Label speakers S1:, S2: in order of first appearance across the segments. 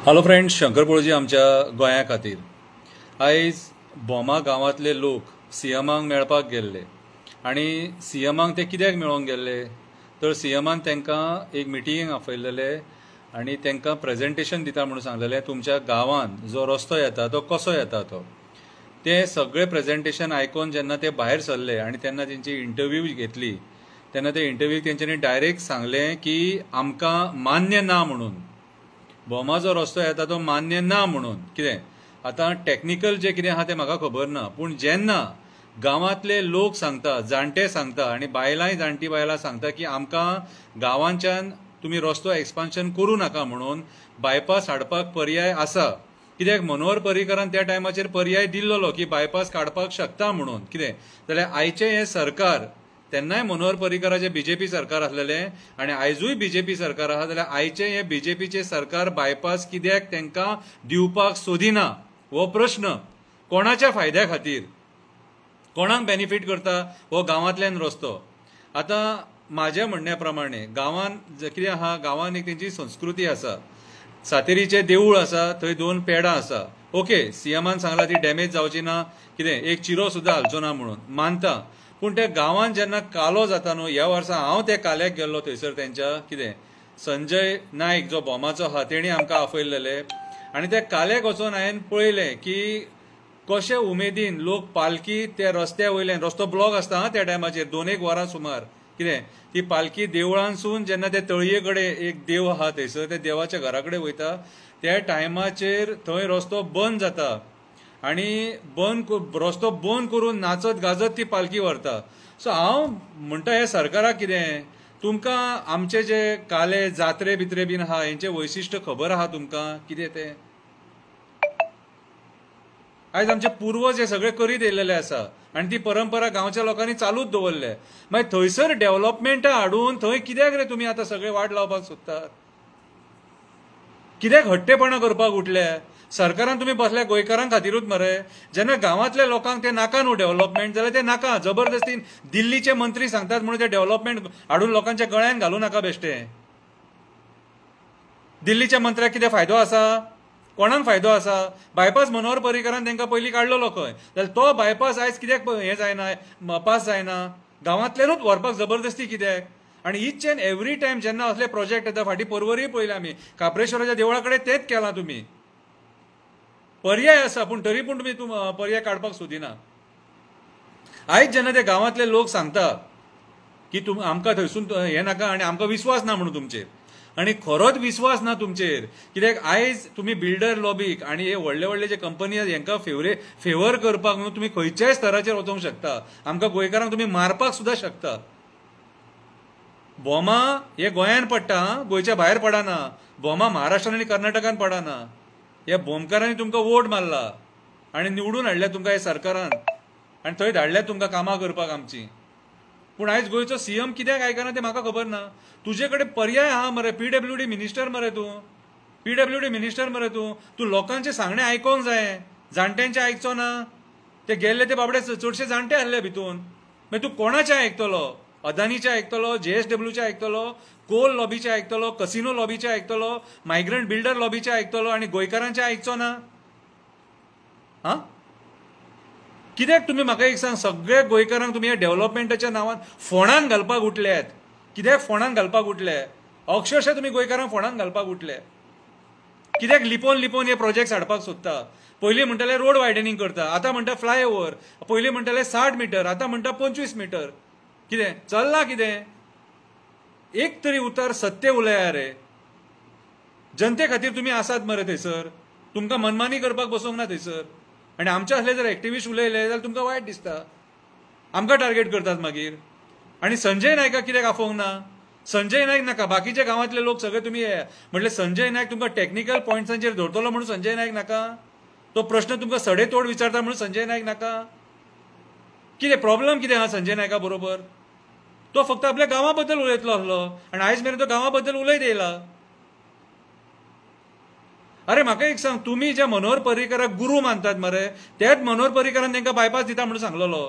S1: hello friends, Shankar पळोवजी आमच्या गोंया खातीर आयज बोमा गांवांतले लोक सीएमाक मेळपाक गेल्ले आनी सीएमाक ते कित्याक मेळोंक गेल्ले तर सीएमान तांकां एक मिटिंगेक आपयलेले आनी तांकां प्रेजेंटेशन दिता म्हणून सांगलेले तुमच्या गांवांत जो रस्तो येता तो कसो येता तो ते सगळे प्रेजेंटेशन आयकून जेन्ना ते भायर सरले आनी तेन्ना तेंची इंटरव्यू घेतली तेन्ना ते इंटरव्यूक तेंच्यांनी डायरेक्ट सांगलें की आमकां मान्य ना म्हणून बोमा जो रस्तो येता तो मान्य ना म्हणून कितें आतां टॅक्निकल जे कितें आहा तें म्हाका खबर ना पूण जेन्ना गांवांतले लोक सांगता जाणटे सांगता आनी बायलांय जाणटी बायलां सांगता की आमकां गांवांच्यान तुमी रस्तो एक्सपान्शन करूं नाका म्हणून बायपास हाडपाक पर्याय आसा कित्याक मनोहर पर्रीकरान त्या टायमाचेर पर्याय दिल्लो की बायपास काडपाक शकता म्हणून कितें जाल्यार आयचें हें सरकार तेन्नाय मनोहर पर्रीकराचें बीजेपी सरकार आसलेलें आनी आयजूय बीजेपी सरकार आहा जाल्यार आयचें हें बीजेपीचें सरकार बायपास कित्याक तांकां दिवपाक सोदिना हो प्रश्न कोणाच्या फायद्या खातीर कोणाक बेनिफीट करता हो गांवांतल्यान रस्तो आतां म्हाज्या म्हणण्या प्रमाणे गांवांत कितें आहा गांवांत एक तेंची संस्कृती आसा सातेरीचें देवूळ आसा थंय 2 पेडां आसा ओके सीएमान सांगलां ती डॅमेज जावची ना कितें एक चिरो सुद्दां हालचो ना म्हणून मानता पूण त्या गांवांत जेन्ना कालो जाता न्हू ह्या वर्सा हांव त्या काल्याक गेल्लो थंयसर तेंच्या कितें संजय नायक जो बोमाचो आहा तेणी आमकां आपयलेले आनी त्या काल्याक वचून हांवें पळयलें की कशे उमेदीन लोक पालखी त्या रस्त्या वयल्यान रस्तो ब्लॉक आसता हा त्या टायमाचेर 2-1 वरां सुमार कितें ती पालखी देवळांसून जेन्ना ते तळये कडेन एक देव आहा थंयसर त्या देवाच्या घरा कडेन वयता त्या टायमाचेर थंय रस्तो बंद जाता आनी रस्तो बंद करून नाचत गाजत ती पालखी व्हरता सो हांव म्हणटा हे सरकाराक कितें तुमकां आमचे जे काले जात्रे बित्रे बीन आहा हेंचे वैशिश्ट खबर आहा तुमकां कितें तें आयज आमचे पूर्वज हे सगळे करीत येयलेले आसा आनी ती परंपरा गांवच्या लोकांनी चालूच दवरले मागीर थंयसर डेव्हलपमेंट हाडून थंय कित्याक रे तुमी आतां सगळे वाट लावपाक सोदतात कित्याक हट्टेपणा करपाक उठले सरकारान तुमी बसल्या गोंयकारां खातीरूच मरे जेन्ना गांवांतल्या लोकांक ते नाका न्हू डेव्हलपमेंट जाल्यार ते नाका जबरदस्तीन दिल्लीचे मंत्री सांगतात म्हणून ते डेव्हलपमेंट हाडून लोकांच्या गळ्यान घालूं नाका बेश्टे दिल्लीच्या मंत्र्याक कितें फायदो आसा कोणाक फायदो आसा बायपास मनोहर पर्रीकरान तांकां पयलीं काडलेलो खंय जाल्यार तो बायपास आयज कित्याक हें जायना पास जायना गांवांतल्यानूच व्हरपाक जबरदस्ती कित्याक आनी ईच एंड एवरी टायम जेन्ना असले प्रोजेक्ट येता फाटीं परवरी पळयलें आमी काप्रेश्वराच्या देवळा कडेन तेंच केलां तुमी पर्याय आसा पूण तरी पूण तुमी पर्याय काडपाक सोदिना आयज जेन्ना ते गांवांतले लोक सांगता की आमकां थंयसून हें नाका आनी आमकां विश्वास ना म्हणून तुमचेर आनी खरोच विश्वास ना तुमचेर कित्याक आयज तुमी बिल्डर लॉबीक आनी हे व्हडले व्हडले जे कंपनी आसा हांकां फेवर करपाक न्हू तुमी खंयच्याय स्तराचेर वचोंक शकता आमकां गोंयकारांक तुमी मारपाक सुद्दां शकता बोमा हे गोंयान पडटा गोंयच्या भायर पडना बोमा महाराष्ट्रान आनी कर्नाटकान पडना ह्या बोमकारांनी तुमकां वोट मारला आनी निवडून हाडल्या तुमकां हे सरकारान आनी थंय धाडल्या तुमकां कामां करपाक आमची पूण आयज गोंयचो सीएम कित्याक आयकना तें म्हाका खबर ना तुजे कडेन पर्याय आहा मरे पीडब्ल्यूडी मिनिस्टर मरे तूं लोकांचे सांगणे आयकोंक जाय जाणट्यांचे आयकचो ना ते गेल्ले ते बाबडे चडशे जाणटे आहले भितून मागीर तूं कोणाचें आयकतलो अदानीचे आयकतलो JSWचे आयकतलो कोल लॉबीचे आयकतलो कसिनो लॉबीचे आयकतलो मायग्रंट बिल्डर लॉबीचे आयकतलो आनी गोंयकारांचे आयकचो ना हां कित्याक तुमी म्हाका एक सांग सगळे गोंयकारांक तुमी हे डेव्हलपमेंटाच्या नांवान फोंडान घालपाक उठल्यात कित्याक फोंडान घालपाक उठले अक्षरशः तुमी गोंयकारांक फोंडान घालपाक उठले कित्याक लिपोवन हे प्रोजेक्ट्स हाडपाक सोदता पयलीं म्हणटाले रोड वायडनिंग करता आतां म्हणटा फ्लायओव्हर पयलीं म्हणटाले 60 मीटर आतां म्हणटा 25 मीटर कितें चल्लां कितें एक तरी उतर सत्य उलया रे जनते खातीर तुमी आसात मरे थंयसर तुमकां मनमानी करपाक बसोंक ना थंयसर आनी आमचे असले जर एक्टिविस्ट उलयले जाल्यार तुमकां वायट दिसता आमकां टार्गेट करतात मागीर आनी संजय नायकाक कित्याक आफोवंक ना संजय नायक नाका बाकीचे गांवांतले लोक सगळे तुमी म्हणले संजय नायक तुमकां टॅक्निकल पॉयंट्सांचेर धरतलो म्हणून संजय नायक नाका तो प्रश्न तुमकां सडेतोड विचारता म्हणून संजय नायक नाका कितें प्रॉब्लेम कितें आहा संजय नायका बरोबर तो फक्त आपल्या गांवा बद्दल उलयतलो आसलो आनी आयज मेरेन तो गांवा बद्दल उलयत येयला अरे म्हाका एक सांग तुमी जे मनोहर पर्रीकराक गुरू मानतात मरे तेच मनोहर पर्रीकरान तांकां बायपास दिता म्हणून सांगलेलो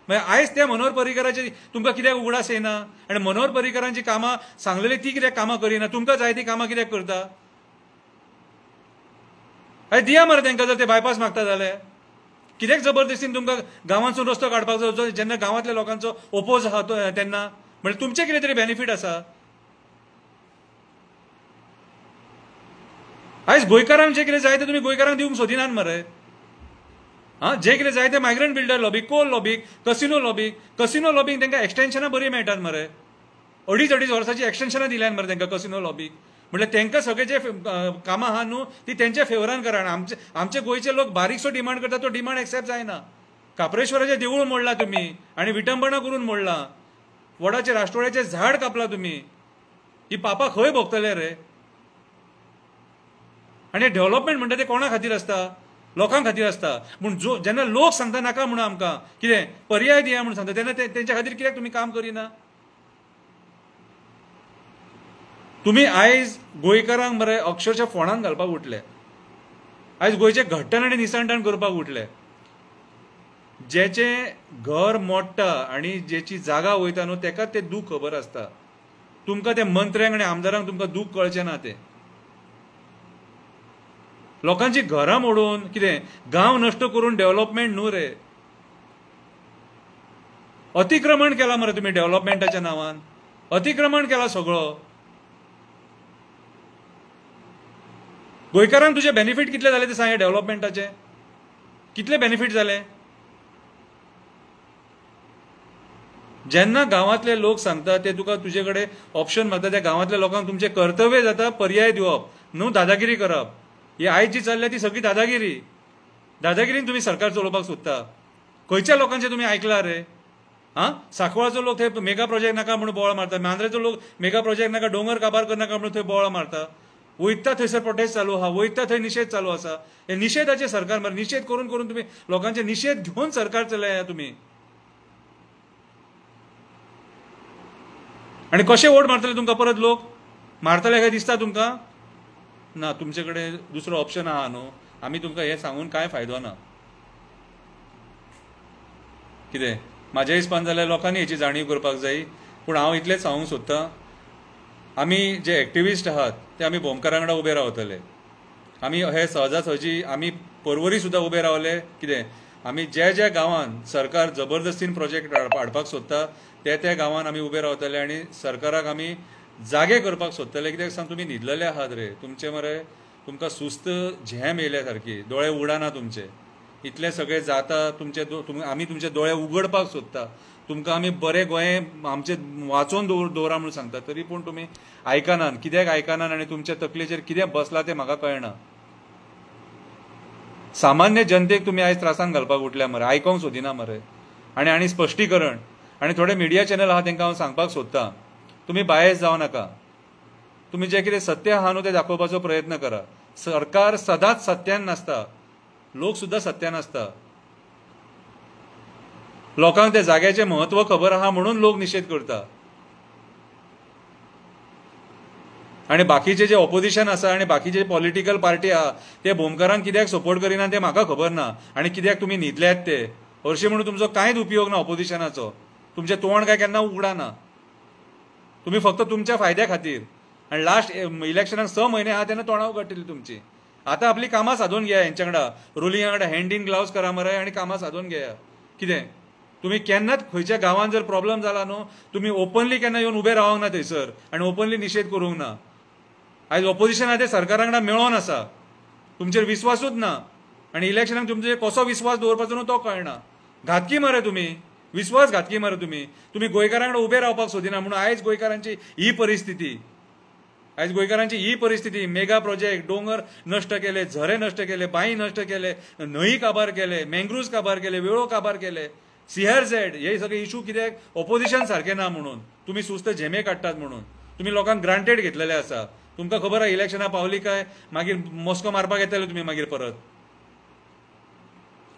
S1: मागीर आयज त्या मनोहर पर्रीकराची तुमकां कित्याक उगडास येना आनी मनोहर पर्रीकरांची कामां सांगलेली ती कित्याक कामां करिना तुमकां जाय ती कामां कित्याक करता अरे दिया मरे तांकां जर ते बायपास मागता जाल्यार कित्याक जबरदस्तीन तुमकां गांवांतसून रस्तो काडपाक जाय जेन्ना गांवांतल्या लोकांचो ओपोज आहा तेन्ना म्हणजे तुमचें कितें तरी बेनिफीट आसा आयज गोंयकारांक जे कितें जाय ते तुमी गोंयकारांक दिवंक सोदिनात मरे जे कितें जाय ते मायग्रंट बिल्डर लॉबीक कोल लॉबीक कसिनो लॉबीक तांकां एक्सटेन्शनां बरी मेळटात मरे 2.5 वर्सांची एक्सटेन्शनां दिल्यात मरे तांकां कसिनो लॉबीक म्हणजे तांकां सगळे जे कामां आहा न्हू ती तेंच्या फेवरान करा आमचे गोंयचे लोक बारीकसो डिमांड करता तो डिमांड एक्सेप्ट जायना काप्रेश्वराचें देवूळ मोडलां तुमी आनी विटंबना करून मोडलां वडाचे राष्ट्रवाड्याचें झाड कापलां तुमी ही पापां खंय भोगतले रे आनी डेव्हलपमेंट म्हणटा ते कोणा खातीर आसता लोकां खातीर आसता पूण जेन्ना लोक सांगता नाका म्हणून आमकां कितें पर्याय दिया म्हणून सांगता तेन्ना तेंच्या खातीर कित्याक तुमी काम करिना तुमी आयज गोंयकारांक मरे अक्षरशः फोंडान घालपाक उठले आयज गोंयचें घट्टण आनी निसणटाण करपाक उठले जेचें घर मोडटा आनी जेची जागा वयता न्हू तेकाच तें दूख खबर आसता तुमकां ते मंत्र्यांक आनी आमदारांक तुमकां दूख कळचें ना तें लोकांची घरां मोडून कितें गांव नश्ट करून डेव्हलपमेंट न्हू रे अतिक्रमण केलां मरे तुमी डेव्हलपमेंटाच्या नांवान अतिक्रमण केलां सगळो गोंयकारांक तुजे बेनिफीट कितले जाले ते सांग डेव्हलपमेंटाचे कितले बेनिफीट जाले जेन्ना गांवांतले लोक सांगता ते तुका तुजे कडेन ऑप्शन मागता त्या गांवांतल्या लोकांक तुमचें कर्तव्य जाता पर्याय दिवप न्हू दादागिरी करप ही आयज जी चल्ल्या ती सगळी दादागिरीन तुमी सरकार चलोवपाक सोदता खंयच्या लोकांचे तुमी आयकला रे सांकवाळचो लोक थंय मेगा प्रोजेक्ट नाका म्हणून बोवाळ मारता मांद्रेचो लोक मेगा प्रोजेक्ट नाका डोंगर काबार करनाका म्हणून थंय बोवाळ मारता वयता थंयसर प्रोटेस्ट चालू आहा वयता थंय निशेध चालू आसा हे निशेधाचे सरकार मरे निशेध करून करून तुमी लोकांचे निशेध घेवन सरकार चलया तुमी आनी कशे वोट मारतले तुमकां परत लोक मारतले काय दिसता तुमकां ना तुमचे कडेन दुसरो ऑप्शन आहा न्हू आमी तुमकां हें सांगून कांय फायदो ना कितें म्हाज्या हिसपान जाल्यार लोकांनी हेची जाणीव करपाक जाय पूण हांव इतलेंच सांगूंक सोदतां आमी जे एक्टिविस्ट आहात ते आमी बोमकारां वांगडा उबे रावतले आमी हे सहजासहजी आमी परवरी सुद्दां उबे रावले कितें आमी ज्या गांवांत सरकार जबरदस्तीन प्रोजेक्ट हाडपाक सोदता त्या गांवांत आमी उबे रावतले आनी सरकाराक आमी जागे करपाक सोदतले कित्याक सांग तुमी न्हिदलेले आहात रे तुमचे मरे तुमकां सुस्त झेम येयल्या सारकी दोळे उडाना तुमचे इतले सगळे जाता तुमचे आमी तुमचे दोळे उगडपाक सोदता तुमकां आमी बरें गोंय आमचे वाचोवन दवरा म्हणून सांगता तरी पूण तुमी आयकनात कित्याक आयकनात आनी तुमच्या तकलेचेर कितें बसलां तें म्हाका कळना सामान्य जनतेक तुमी आयज त्रासान घालपाक उठल्या मरे आयकोंक सोदिना मरे आनी स्पश्टीकरण आनी थोडे मिडिया चॅनल आहा तांकां हांव सांगपाक सोदतां तुमी बायस जावं नाका तुमी जें कितें सत्य आहा न्हू तें दाखोवपाचो प्रयत्न करा सरकार सदांच सत्यान नासता लोक सुद्दां सत्यान आसता लोकांक त्या जाग्याचें म्हत्व खबर आहा म्हणून लोक निशेध करता आनी बाकीचे जे ऑपोजिशन आसा आनी बाकीचे पॉलिटिकल पार्टी आहा ते बोमकारांक कित्याक सपोर्ट करिना तें म्हाका खबर ना आनी कित्याक तुमी न्हिदल्यात ते हरशीं म्हणून तुमचो कांयच उपयोग ना ऑपोजिशनाचो तुमचें तोंड काय केन्ना उगडाना तुमी फक्त तुमच्या फायद्या खातीर आनी लास्ट इलेक्शनाक 6 म्हयने आहा तेन्ना तोंडां उगडटली तुमची आतां आपली कामां सादून घेया हेंच्या वांगडा रुलिंगा वांगडा हँड इन ग्लावज करा मरे आनी कामां सादून घेया कितें तुमी केन्नाच खंयच्या गांवांत जर प्रॉब्लेम जाला न्हू तुमी ओपनली केन्ना येवन उबे रावंक ना थंयसर आनी ओपनली निशेध करूंक ना आयज ऑपोजिशन आहा ते सरकारा वांगडा मेळोन आसा तुमचेर विस्वासूच ना आनी इलेक्शनाक तुमचेर कसो विस्वास दवरपाचो न्हू तो कळना घातकी मरे तुमी विश्वासघातकी मरे तुमी गोंयकारां वांगडा उबे रावपाक सोदिना म्हणून आयज गोंयकारांची ही परिस्थिती मेगा प्रोजेक्ट डोंगर नश्ट केले झरे नश्ट केले बांय नश्ट केले न्हंय काबार केले मँग्रुव्ज काबार केले वेळो काबार केले CRZ हे सगळे इशू कित्याक ऑपोजिशन सारकें ना म्हणून तुमी सुस्त झेमे काडटात म्हणून तुमी लोकांक ग्रांटेड घेतलेले आसा तुमकां खबर आहा इलेक्शनां पावली काय मागीर मस्को मारपाक येतले तुमी मागीर परत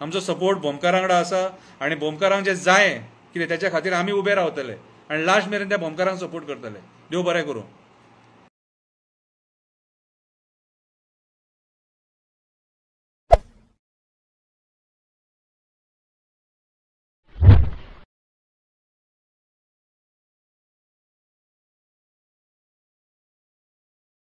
S1: आमचो सपोर्ट बोमकारां वांगडा आसा आनी बोमकारांक जें जाय कितें तेच्या खातीर आमी उबे रावतले आनी लास्ट मेरेन त्या बोमकारांक सपोर्ट करतले देव बरें करूं